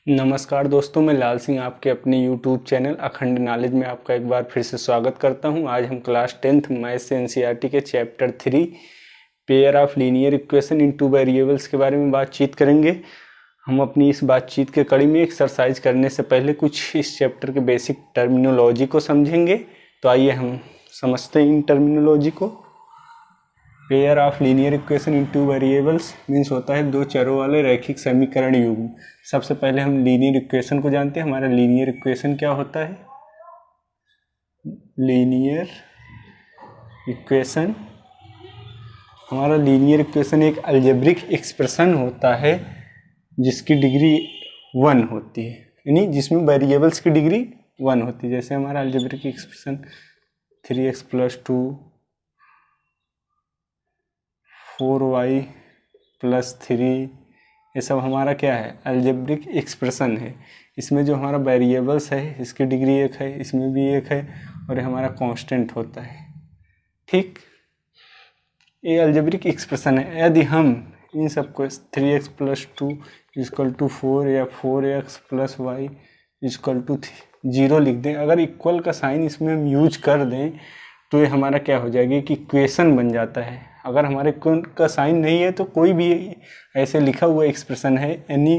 नमस्कार दोस्तों, मैं लाल सिंह आपके अपने YouTube चैनल अखंड नॉलेज में आपका एक बार फिर से स्वागत करता हूं। आज हम क्लास 10th मैथ्स एनसीईआरटी के chapter 3 pair of linear equation in two variables के बारे में बातचीत करेंगे। हम अपनी इस बातचीत के कड़ी में एक्सरसाइज करने से पहले कुछ इस चैप्टर के बेसिक टर्मिनोलॉजी को समझेंगे। तो आइए हम समझते हैं इन टर्मिनोलॉजी को। Pair of linear equation in two variables means होता है दो चरों वाले रैखिक समीकरण युग्म। सबसे पहले हम लीनियर इक्वेशन को जानते हैं। हमारा लीनियर इक्वेशन क्या होता है? लीनियर इक्वेशन हमारा लीनियर इक्वेशन एक अलजेब्रिक एक्सप्रेशन होता है जिसकी डिग्री 1 होती है, यानी जिसमें वेरिएबल्स की डिग्री 1 होती है। जैसे हमारा अलजेब्रिक एक्सप्रेशन 3x + 2 4y + 3, ये सब हमारा क्या है? अलजेब्रिक एक्सप्रेशन है। इसमें जो हमारा वेरिएबल्स है इसकी डिग्री 1 है, इसमें भी 1 है, और ये हमारा कांस्टेंट होता है। ठीक, ये अलजेब्रिक एक्सप्रेशन है। यदि हम इन सबको 3x + 2 = 4 या 4x + y = 0 लिख दें, अगर इक्वल का साइन इसमें हम यूज कर दें तो ये हमारा क्या हो जाएगी कि इक्वेशन बन जाता है। अगर हमारे इक्वल का साइन नहीं है तो कोई भी ऐसे लिखा हुआ एक्सप्रेशन है, यानी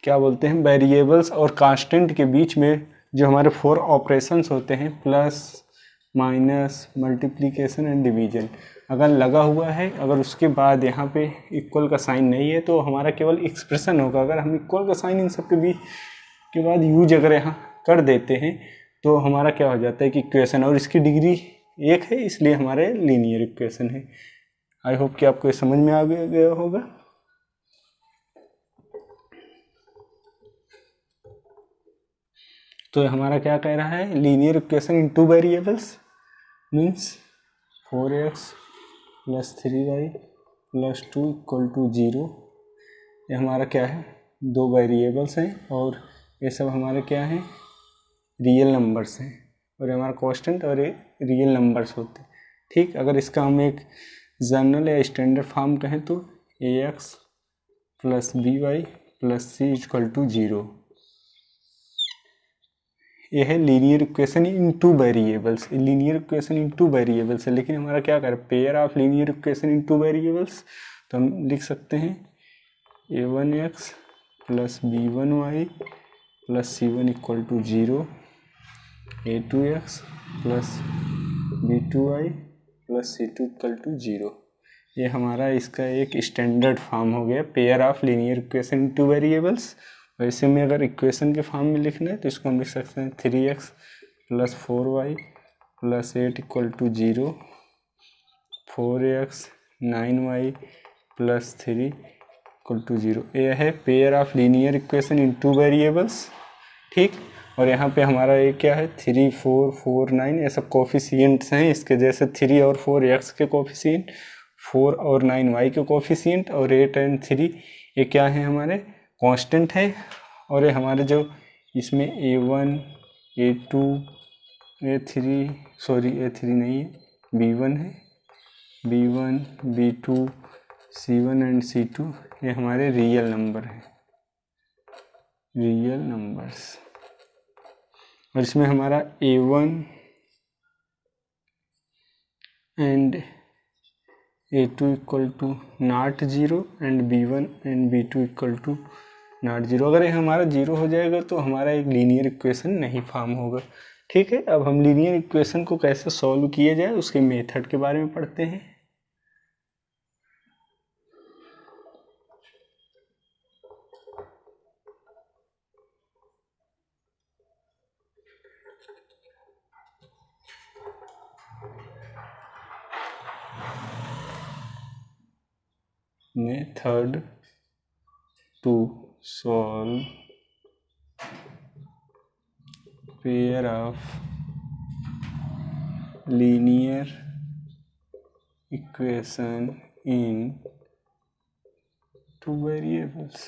क्या बोलते हैं, वेरिएबल्स और कांस्टेंट के बीच में जो हमारे 4 ऑपरेशंस होते हैं, plus minus multiplication and division, अगर लगा हुआ है, अगर उसके बाद यहाँ पे इक्वल का साइन नहीं है तो हमारा केवल एक्सप्रेशन होगा। अगर हम इक्वल का साइन इन सब के बीच के बाद यूज अगर यहाँ कर देते हैं तो हमारा क्या हो जाता है कि इक्वेशन, और इसकी डिग्री 1 है, इसलिए हमारे लीनियर इक्वेशन है। आई होप कि आपको ये समझ में आ गया होगा। तो हमारा क्या कह रहा है? Linear equation in two variables means 4x + 3y + 2 = 0। ये हमारा क्या है? दो वेरिएबल्स हैं और ये सब हमारे क्या हैं? रियल नंबर्स हैं, और ये हमारा कांस्टेंट और ये रियल नंबर्स होते हैं। ठीक, अगर इसका हम एक जनरल या स्टैंडर्ड फॉर्म कहें तो ax + by + c = 0। यह है linear equation in two variables. Linear equation in two variables है, लेकिन हमारा क्या कर pair of linear equation in two variables, तो हम लिख सकते हैं a1x + b1y + c1 = 0, a2x + b2y + c2 = 0। ये हमारा इसका एक स्टैंडर्ड फॉर्म हो गया pair of linear equation in two variables. वैसे में अगर इक्वेशन के फॉर्म में लिखना है तो इसको हम लिख सकते हैं 3x + 4y + 8 = 0, 4x 9y + 3 = 0। यह है pair of linear equation in two variables. ठीक, और यहाँ पे हमारा ये क्या है? 3, 4, 4, 9, ये सब कोफिशिएंट्स हैं इसके। जैसे 3 और 4 x के कोफिशिएंट, 4 और 9 y के कोफिशिएंट, और 8 और 3 ये क्या है? हमारे कांस्टेंट है। और ये हमारे जो इसमें a1, a2, a3, sorry a3 नहीं है, b1 है, b1, b2, c1 and c2 ये हमारे रियल नंबर हैं, रियल नंबर्स। और इसमें हमारा a1 and a2 = not 0 and b1 and b2 = not 0। अगर ये हमारा 0 हो जाएगा तो हमारा एक लीनियर इक्वेशन नहीं फॉर्म होगा। ठीक है, अब हम लीनियर इक्वेशन को कैसे सॉल्व किया जाए उसके मेथड के बारे में पढ़ते हैं। Method to solve pair of linear equation in two variables।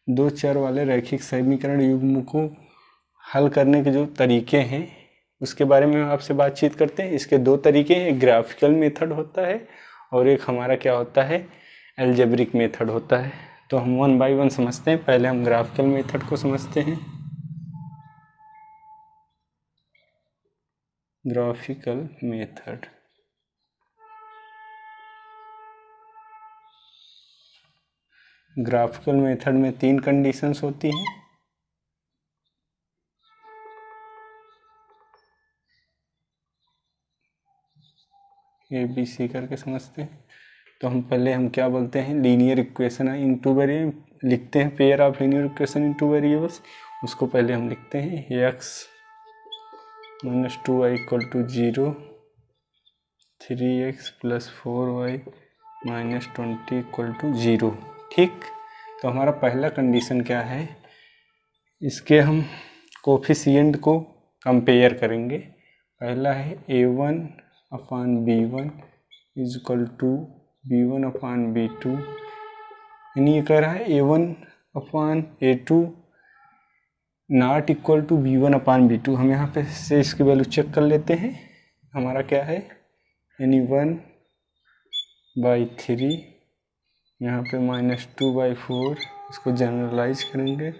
दो चर वाले रैखिक समीकरण युग्म को हल करने के जो तरीके हैं उसके बारे में आपसे बातचीत करते हैं। इसके दो तरीके हैं, एक ग्राफिकल मेथड होता है और एक हमारा क्या होता है? अलजेब्रिक मेथड होता है। तो हम 1 बाई 1 समझते हैं। पहले हम ग्राफिकल मेथड को समझते हैं। ग्राफिकल मेथड, ग्राफिकल मेथड में 3 कंडीशंस होती हैं। ए बी सी करके समझते हैं। तो हम पहले हम क्या बोलते हैं, linear equation in two variable लिखते हैं, pair of linear equation in two variables. उसको पहले हम लिखते हैं x minus 2y equal to 0, 3x plus 4y minus 20 equal to 0। ठीक, तो हमारा पहला कंडीशन क्या है, इसके हम कोफिशिएंट को कंपेयर करेंगे। पहला है a1 upon b1 is equal to b1 upon b2, यानी ये कह रहा है a1 upon a2 not equal to b1 upon b2। हम यहाँ पे से इसकी वैल्यू चेक कर लेते हैं। हमारा क्या है, यानी 1/3, यहाँ पे -2/4, इसको जनरलाइज करेंगे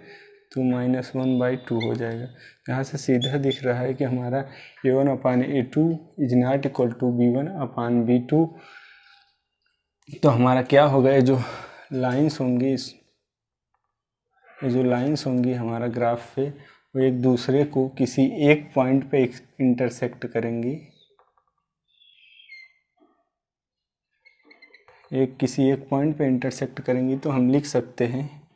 तो -1/2 हो जाएगा। यहाँ से सीधा दिख रहा है कि हमारा a1 upon a2 is not equal to b1 upon b2। तो हमारा क्या होगा, ये जो लाइंस होंगी, ये जो लाइंस होंगी हमारा ग्राफ पे, वो एक दूसरे को किसी एक पॉइंट पे इंटरसेक्ट करेंगी। किसी एक पॉइंट पे इंटरसेक्ट करेंगी। तो हम लिख सकते हैं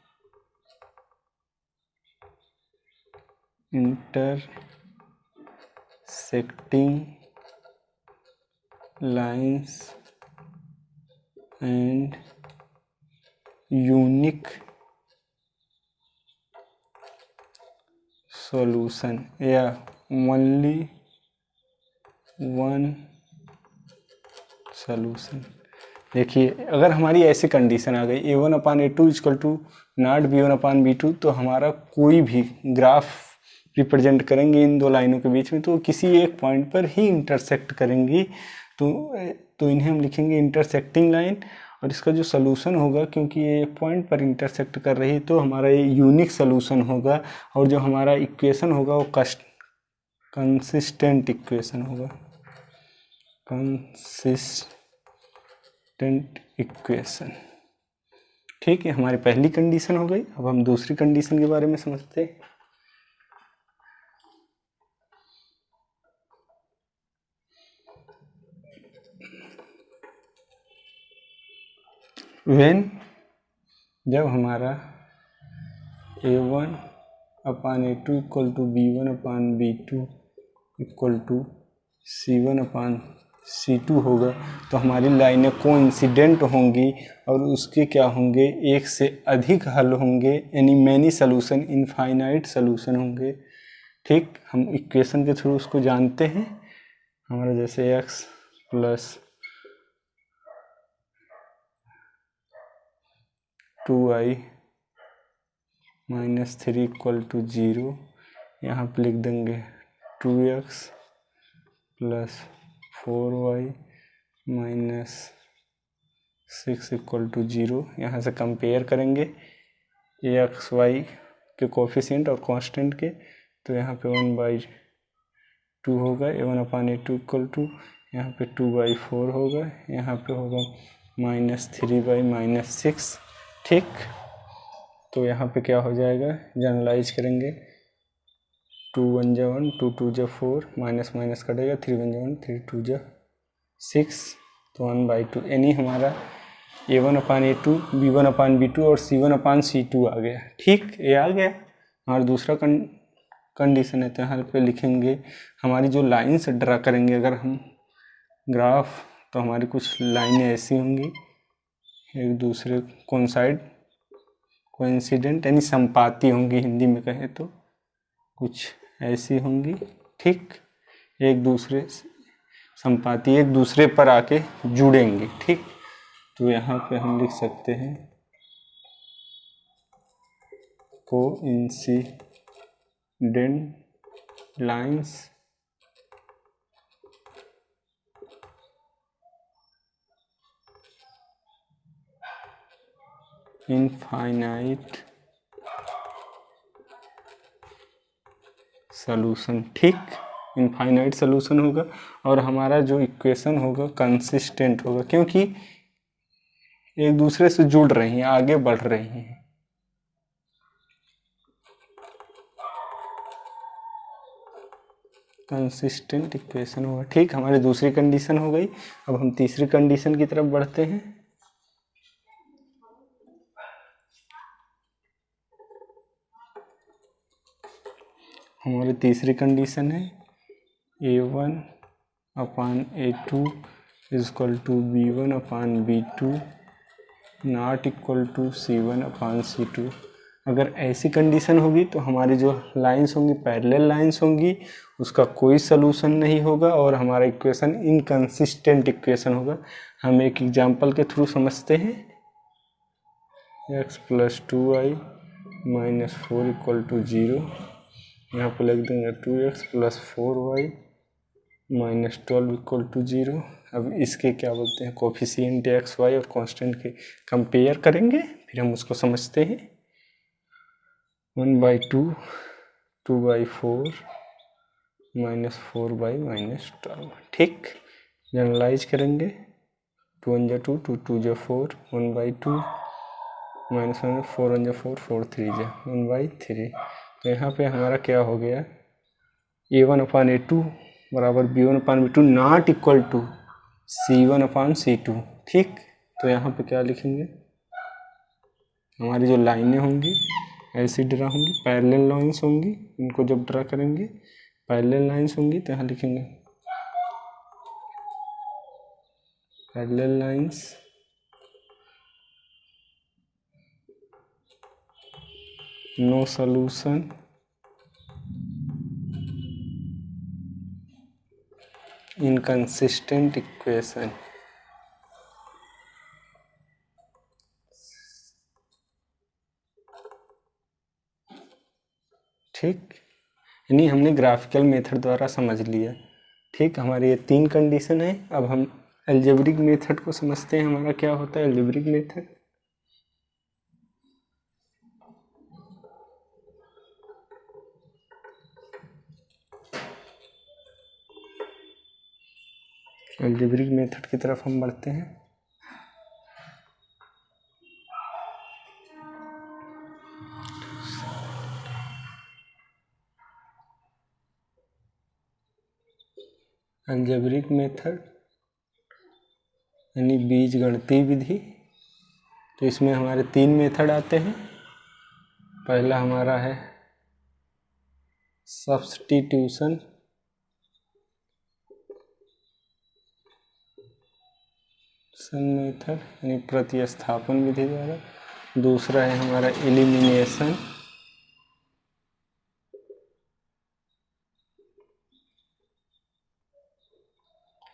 intersecting lines and unique solution या ओनली वन सॉल्यूशन। देखिए, अगर हमारी ऐसी कंडीशन आ गई a1 upon a2 equal to not b1 upon b2, तो हमारा कोई भी ग्राफ रिप्रेजेंट करेंगे इन दो लाइनों के बीच में तो किसी एक पॉइंट पर ही इंटरसेक्ट करेंगी। तो इन्हें हम लिखेंगे इंटरसेक्टिंग लाइन। और इसका जो सलूशन होगा, क्योंकि ये एक पॉइंट पर इंटरसेक्ट कर रही है, तो हमारा ये यूनिक सलूशन होगा। और जो हमारा इक्वेशन होगा वो कंसिस्टेंट इक्वेशन होगा, कंसिस्टेंट इक्वेशन। ठीक है, हमारी पहली कंडीशन हो गई। अब हम दूसरी कंडीशन के बारे में समझते हैं। जब हमारा a1 upon a2 equal to b1 upon b2 equal to c1 upon c2 होगा, तो हमारी लाइनें कोइंसिडेंट होंगी और उसके क्या होंगे, एक से अधिक हल होंगे, यानी मैनी सॉल्यूशन, इनफाइनाइट सॉल्यूशन होंगे। ठीक, हम इक्वेशन के थ्रू उसको जानते हैं। हमारा जैसे x plus 2y minus 3 equal to 0, यहाँ पर लिख देंगे 2x plus 4y minus 6 equal to 0। यहाँ से कंपेयर करेंगे एक्स वाई के कोफिशिएंट और कांस्टेंट के। तो यहाँ पे 1/2 होगा, a1 upon a2 equal to, यहाँ पे 2/4 होगा, यहाँ पे होगा -3/-6। ठीक, तो यहाँ पे क्या हो जाएगा, जनरलाइज करेंगे 2 1 जा 1, 2 2 जा 4, माइनस माइनस कटेगा, 3 1 जा 1, 3 2 जा 6, तो 1/2, यानी हमारा a1 upon a2, b1 upon b2 और c1 अपान c2 आ गया। ठीक, ये आ गया। हमारा दूसरा कंडीशन है, तो यहाँ पे लिखेंगे हमारी जो लाइन्स ड्रा करेंगे अगर हम ग्राफ, तो हमारी कुछ लाइनें ऐसी होंगी, एक दूसरे कोइंसिडेंट यानी संपाती होंगी, हिंदी में कहें तो कुछ ऐसी होंगी। ठीक, एक दूसरे संपाती एक दूसरे पर आके जुड़ेंगे। ठीक, तो यहाँ पे हम लिख सकते हैं कोइंसिडेंट लाइंस इनफाइनाइट सॉल्यूशन। ठीक, इनफाइनाइट सॉल्यूशन होगा और हमारा जो इक्वेशन होगा कंसिस्टेंट होगा, क्योंकि एक दूसरे से जुड़ रही हैं, आगे बढ़ रही हैं। कंसिस्टेंट इक्वेशन होगा। ठीक, हमारी दूसरी कंडीशन हो गई। अब हम तीसरी कंडीशन की तरफ बढ़ते हैं। हमारी तीसरी कंडीशन है A1/A2 equal to B1/B2 not equal to C1/C2। अगर ऐसी कंडीशन होगी तो हमारी जो लाइंस होंगी पैरेलल लाइंस होंगी, उसका कोई सलूशन नहीं होगा और हमारा इक्वेशन इनकंसिस्टेंट इक्वेशन होगा। हम एक एग्जांपल के थ्रू समझते हैं। x + 2y - 4 equal to 0। यहाँ पर लिख देंगे 2x + 4y - 12 इक्वल टू 0। अब इसके क्या बोलते हैं, कोफिशिएंट एक्स वाई और कांस्टेंट के कंपेयर करेंगे, फिर हम उसको समझते हैं। 1/2 2/4 -4 -12। ठीक, जनरलाइज करेंगे। 2 × 2 2 2 4 1/2 -1 4 × 4 4 3 1/3। तो यहाँ पे हमारा क्या हो गया, A1/A2 बराबर B1/B2 not equal to C1/C2। ठीक, तो यहाँ पे क्या लिखेंगे, हमारी जो लाइनें होंगी ऐसी ड्रा होंगी, पैरेलल लाइंस होंगी। इनको जब ड्रा करेंगे पैरेलल लाइंस होंगी तो यहाँ लिखेंगे parallel lines no solution inconsistent equation. ठीक, यानी हमने ग्राफिकल मेथड द्वारा समझ लिया। ठीक, हमारी ये 3 कंडीशन है। अब हम अलजेब्रिक मेथड को समझते हैं। हमारा क्या होता है अलजेब्रिक मेथड। अलजेब्रिक मेथड की तरफ हम बढ़ते हैं। अलजेब्रिक मेथड यानी बीजगणितीय विधि। तो इसमें हमारे 3 मेथड आते हैं। पहला हमारा है सब्स्टिट्यूशन, मेथड यानी प्रतिस्थापन विधि द्वारा। दूसरा है हमारा एलिमिनेशन,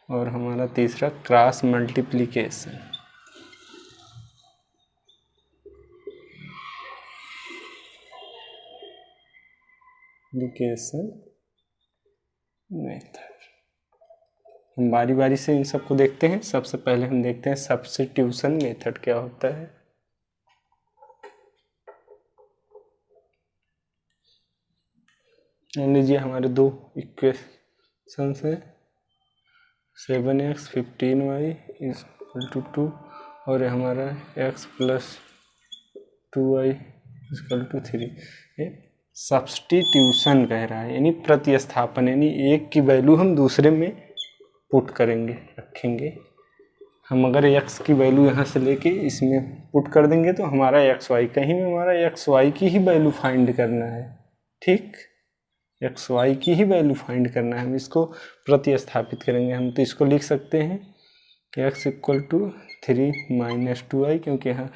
और हमारा तीसरा क्रॉस मल्टीप्लिकेशन। मेथड हम बारी बारी से इन सबको देखते हैं। सबसे पहले हम देखते हैं सब्स्टिट्यूशन मेथड क्या होता है। मान लीजिए हमारे 2 इक्वेशन है 7x 15y = 2 और हमारा x + 2y = 3। ये सब्स्टिट्यूशन कह रहा है, यानी प्रतिस्थापन, यानी एक की वैल्यू हम दूसरे में पुट करेंगे, रखेंगे। हम अगर x की वैल्यू यहाँ से लेके इसमें पुट कर देंगे तो हमारा एक्स वाई, कहीं में हमारा एक्स वाई की ही वैल्यू फाइंड करना है। ठीक, एक्स वाई की ही वैल्यू फाइंड करना है। हम इसको प्रतिस्थापित करेंगे। हम तो इसको लिख सकते हैं कि x = 3 - 2i, क्योंकि यहाँ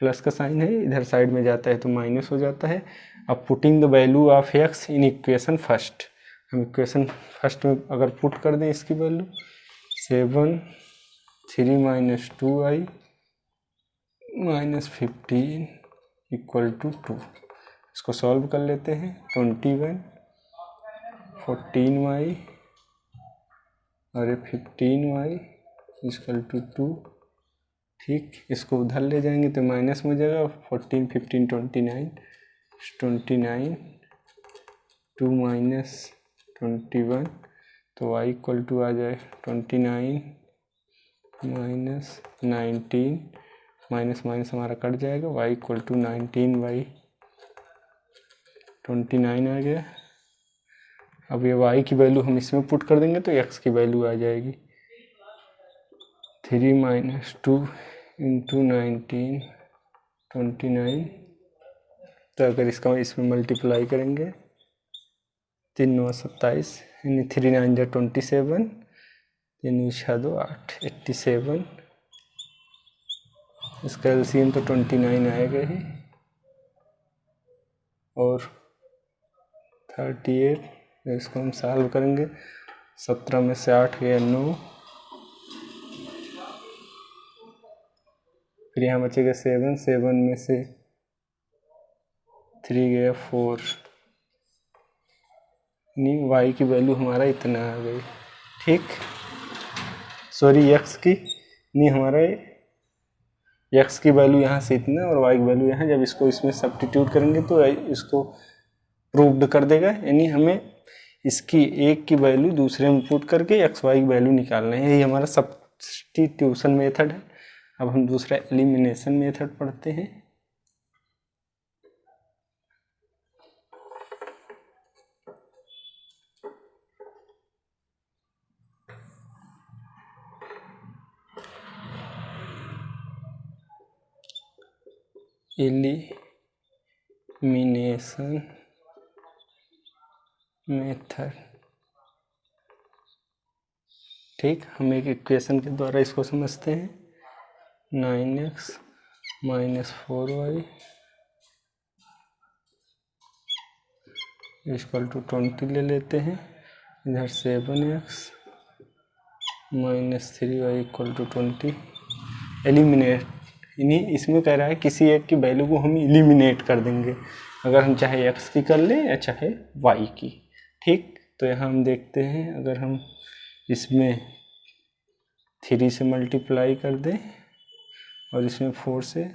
प्लस का साइन है, इधर साइड में जाता है तो माइनस हो जाता है। अब putting the value of x in equation first, हम इक्वेशन फर्स्ट में अगर पुट कर दें इसकी वैल्यू 7 3 - 2i - 15 = 2। इसको सॉल्व कर लेते हैं। 21 14y और 15y = 2 ठीक, इसको उधर ले जाएंगे तो माइनस में हो जाएगा, 14 15 29, 29 2 माइनस 21, तो y इक्वल टू आ जाए 29 माइनस 19, माइनस माइनस हमारा कट जाएगा, y इक्वल टू 19/29 आ गया। अब ये y की वैल्यू हम इसमें पुट कर देंगे तो x की वैल्यू आ जाएगी 3 माइनस 2 इंटू 19 29। तो अगर इसका इसमें मल्टीप्लाई करेंगे 3 9 27, यानी 3 9 जा 27, 3 6 2 8 87, इसका एलसीएम तो 29 आएगा ही, और 38, इसको हम सॉल्व करेंगे, 17 में से 8 गया 9, फिर यहाँ बचेगा 7, 7 में से 3 गया 4, नहीं y की वैल्यू हमारा इतना आ गई। ठीक, सॉरी x की नहीं, हमारा x की वैल्यू यहाँ से इतना और y की वैल्यू यहाँ, जब इसको इसमें सब्स्टिट्यूट करेंगे तो इसको प्रूव्ड कर देगा, यानी हमें इसकी एक की वैल्यू दूसरे में पुट करके x y की वैल्यू निकालना है, यही हमारा सब्स्टिट्यूशन मेथड है। अब हम दूसरा एलिमिनेशन मेथड पढ़ते हैं। एलिमिनेशन मेथड, ठीक, हम एक इक्वेशन के द्वारा इसको समझते हैं। 9x minus 4y equal to 20 ले लेते हैं, इधर 7x minus 3y equal to 20। Eliminate, यानी इसमें कह रहा है किसी एक की वैल्यू को हम एलिमिनेट कर देंगे, अगर हम चाहे x की कर लें या चाहे y की। ठीक, तो यहाँ हम देखते हैं, अगर हम इसमें 3 से मल्टीप्लाई कर दें और इसमें 4 से,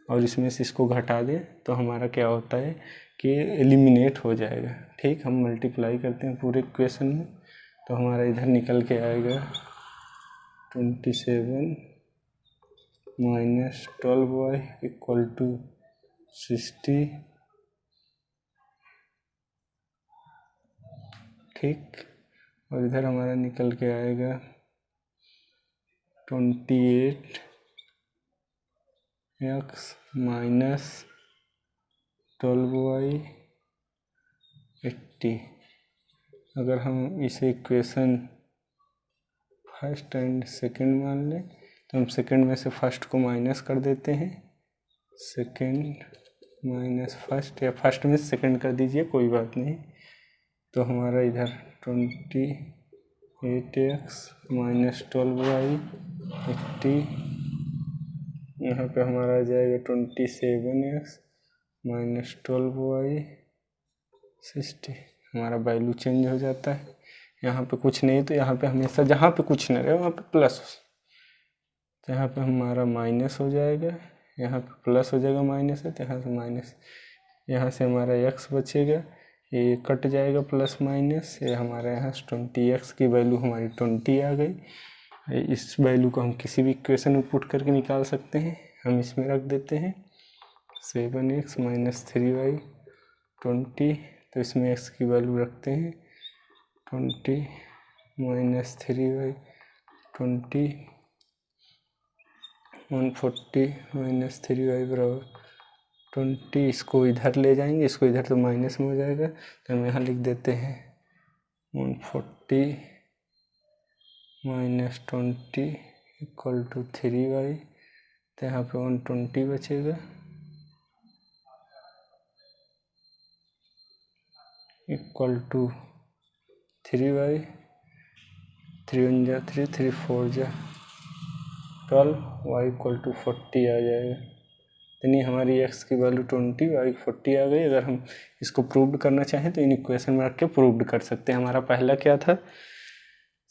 और इसमें से इसको घटा दें, तो हमारा क्या होता है कि एलिमिनेट हो जाएगा। ठीक, हम मल्टीप्लाई करते हैं पूरे इक्वेशन में, तो हमारा इधर निकल के आएगा 27 माइनस 12y इक्वल टू 60। ठीक, और इधर हमारा निकल के आएगा 28x माइनस 12y 80। अगर हम इसे इक्वेशन फर्स्ट एंड सेकंड मान लें, तो हम सेकंड में से फर्स्ट को माइनस कर देते हैं, सेकंड माइनस फर्स्ट, या फर्स्ट में सेकंड कर दीजिए, कोई बात नहीं। तो हमारा इधर 28x माइनस 12y 80, यहाँ पे हमारा आ जाएगा 27x माइनस 12y 60। हमारा वैल्यू चेंज हो जाता है, यहाँ पे कुछ नहीं तो यहाँ पे हमेशा जहाँ पे कुछ नहीं रहे वहाँ पे प्लस, तो यहाँ पे हमारा माइनस हो जाएगा, यहाँ पे प्लस हो जाएगा, माइनस है तो यहाँ से माइनस, यहाँ से हमारा x बचेगा, ये कट जाएगा प्लस माइनस, ये हमारे यहाँ 20x की वैल्यू हमारी 20 आ गई। इस वैल्यू को हम किसी भी इक्वेशन में पुट करके निकाल सकते हैं, हम इसमें रख देते हैं 7x माइनस 3y 20, तो इसमें x की वैल्यू रखते हैं 20 माइनस 3y 20, 140 माइनस 3y बराबर 20। इसको इधर ले जाएंगे, इसको इधर तो माइनस में हो जाएगा, तो हम यहाँ लिख देते हैं 140 माइनस 20 इक्वल टू 3y, तो यहाँ पे 120 बचेगा इक्वल टू 3y, 3 1 जा 3, 3 4 जा 12, y इक्वल टू 40 आ जाएगा। यानी हमारी x की वैल्यू 20, y 40 आ गई। अगर हम इसको प्रूव्ड करना चाहें तो इन इक्वेशन में रख के प्रूव्ड कर सकते हैं। हमारा पहला क्या था,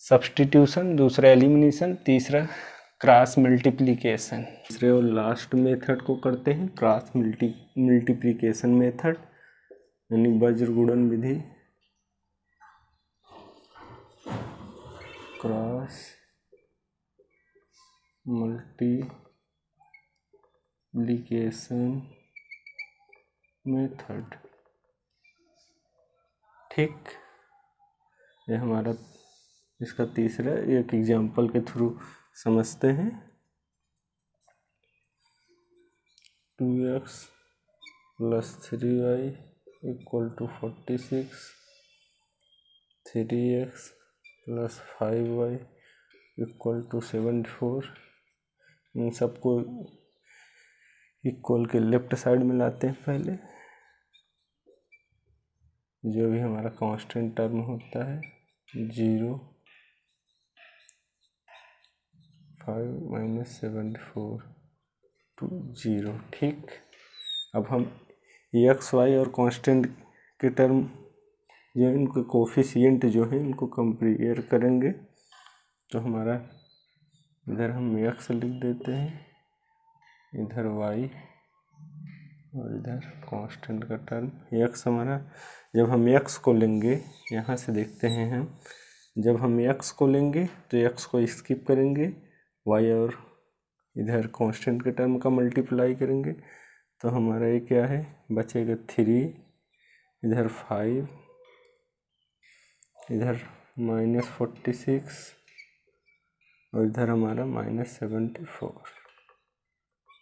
सब्स्टिट्यूशन, दूसरा एलिमिनेशन, तीसरा क्रॉस मल्टीप्लिकेशन। दूसरे और लास्ट मेथड को करते हैं क्रॉस मल्टीप्लिकेशन मेथड, यानी वज्र गुणन विधि। क्रॉस मल्टीप्लिकेशन मेथड, ठीक। ये हमारा इसका तीसरा एक एग्जाम्पल के थ्रू समझते हैं। 2x + 3y = 46, 3x + 5y = 74। इन सबको इक्वल के लेफ्ट साइड में लाते हैं पहले। जो भी हमारा कांस्टेंट टर्म होता है 0, 5 - 74 to 0, ठीक। अब हम एक्स वाई और कांस्टेंट के टर्म जो इनके कोफिशिएंट जो है इनको कंपेयर करेंगे। तो हमारा इधर हम एक्स लिख देते हैं, इधर वाई और इधर कांस्टेंट का टर्म एक्स। हमारा जब हम एक्स को लेंगे, यहाँ से देखते हैं हम, जब हम एक्स को लेंगे तो एक्स को स्किप करेंगे, वाई और इधर कांस्टेंट के टर्म का मल्टीप्लाई करेंगे। तो हमारा ये क्या है, बचेगा 3, इधर 5, इधर -46 और इधर हमारा -74,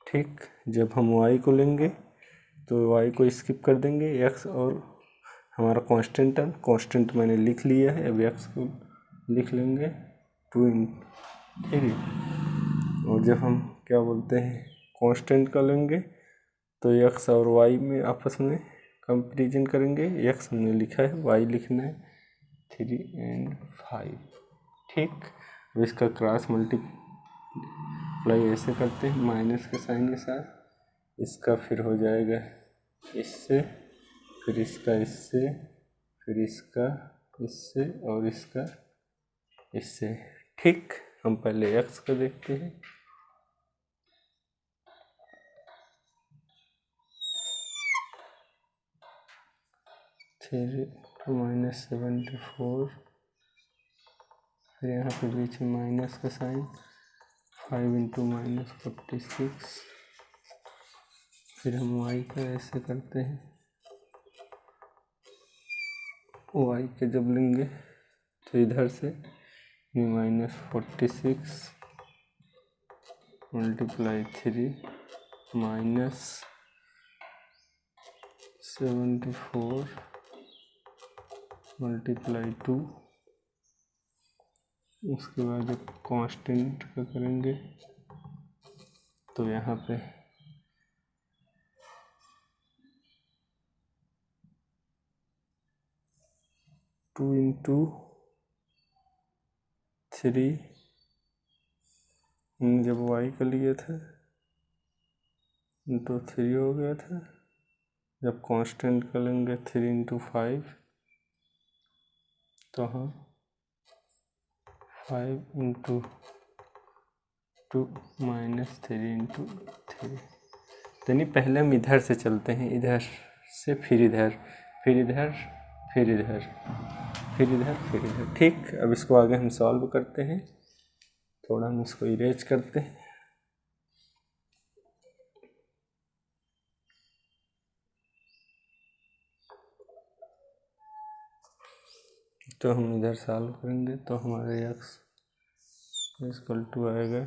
ठीक। जब हम y को लेंगे तो y को स्किप कर देंगे, x और हमारा कांस्टेंट मैंने लिख लिया है, अब x को लिख लेंगे 2 × 3। और जब हम क्या बोलते हैं कांस्टेंट का लेंगे तो x और y में आपस में कंपैरिजन करेंगे। x हमने लिखा है, y लिखना है 3 और 5, ठीक। अब इसका क्रॉस मल्टीप्लाई ऐसे करते हैं माइनस के साइन के साथ, इसका फिर हो जाएगा इससे, फिर इसका इससे, फिर इसका इससे और इसका इससे, ठीक। हम पहले x को देखते हैं। -74, फिर यहाँ पे बीच में माइनस का साइन, 5 × -46, फिर हम y का ऐसे करते हैं, y के जब लेंगे तो इधर से -46 × 3 -74 × 2। उसके बाद जब कांस्टेंट का करेंगे तो यहाँ पे 2 × 3, जब y का लिया था तो 3 हो गया था। जब कांस्टेंट का लेंगे 3 × 5 तो हम 5 × 2 -3 × 3। यानी पहले हम इधर से चलते हैं, इधर से फिर इधर, फिर इधर, फिर इधर, फिर इधर, फिर इधर, ठीक। अब इसको आगे हम सॉल्व करते हैं। थोड़ा हम इसको इरेज करते हैं। तो हम इधर सॉल्व करेंगे तो हमारे x = आएगा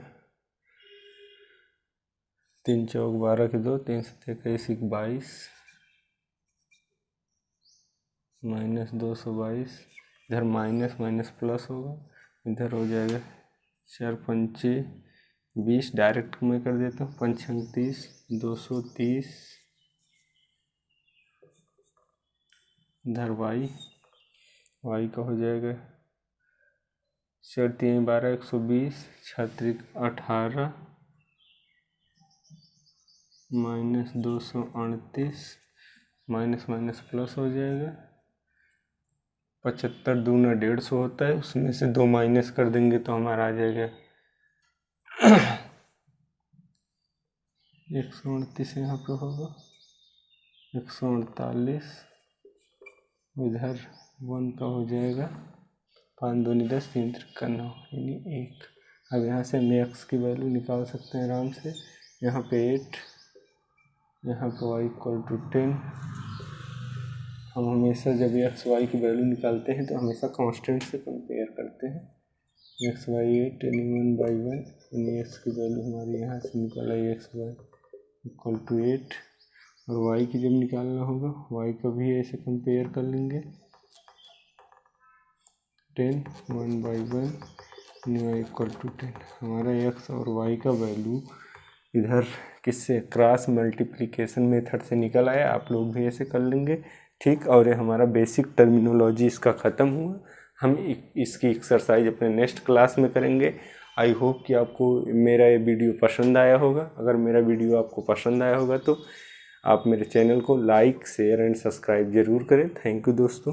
3 × 4 = 12 के 2, 3 × 7 = 21, -222, इधर माइनस माइनस प्लस होगा, इधर हो जाएगा 4 × 5 = 20, डायरेक्ट मैं कर देता हूँ, 5 × 30 = 230, इधर y का हो जाएगा 4 × 3 = 12, 120, 6 × 3 = 18, -238, माइनस माइनस प्लस हो जाएगा, 75 दूना 150 होता है, उसमें से 2 माइनस कर देंगे तो हमारा आ जाएगा 138 यहाँ पे होगा, 148 इधर 1 का हो जाएगा, 5 दूनी 10, 3 त्रिका 9 यानी 1। अब यहाँ से हम x की वैल्यू निकाल सकते हैं आराम से। यहाँ पे 8, यहाँ पे y = 10। हम हमेशा जब x y की वैल्यू निकालते हैं तो हमेशा कांस्टेंट से कंपेयर करते हैं। x y 8 यानी 1/1 यानी x की वैल्यू हमारी यहाँ से निकल आई x y = 8। और y की जब निकालना होगा y का भी ऐसे कंपेयर कर लेंगे, 10 1/1 यानी y = 10। हमारा x और y का वैल्यू इधर किससे क्रॉस मल्टीप्लिकेशन मेथड से निकल आया। आप लोग भी ऐसे कर लेंगे, ठीक। और ये हमारा बेसिक टर्मिनोलॉजी इसका ख़त्म हुआ। हम इसकी एक्सरसाइज अपने नेक्स्ट क्लास में करेंगे। आई होप कि आपको मेरा ये वीडियो पसंद आया होगा। अगर मेरा वीडियो आपको पसंद आया होगा तो आप मेरे चैनल को लाइक, शेयर एंड सब्सक्राइब ज़रूर करें। थैंक यू दोस्तों।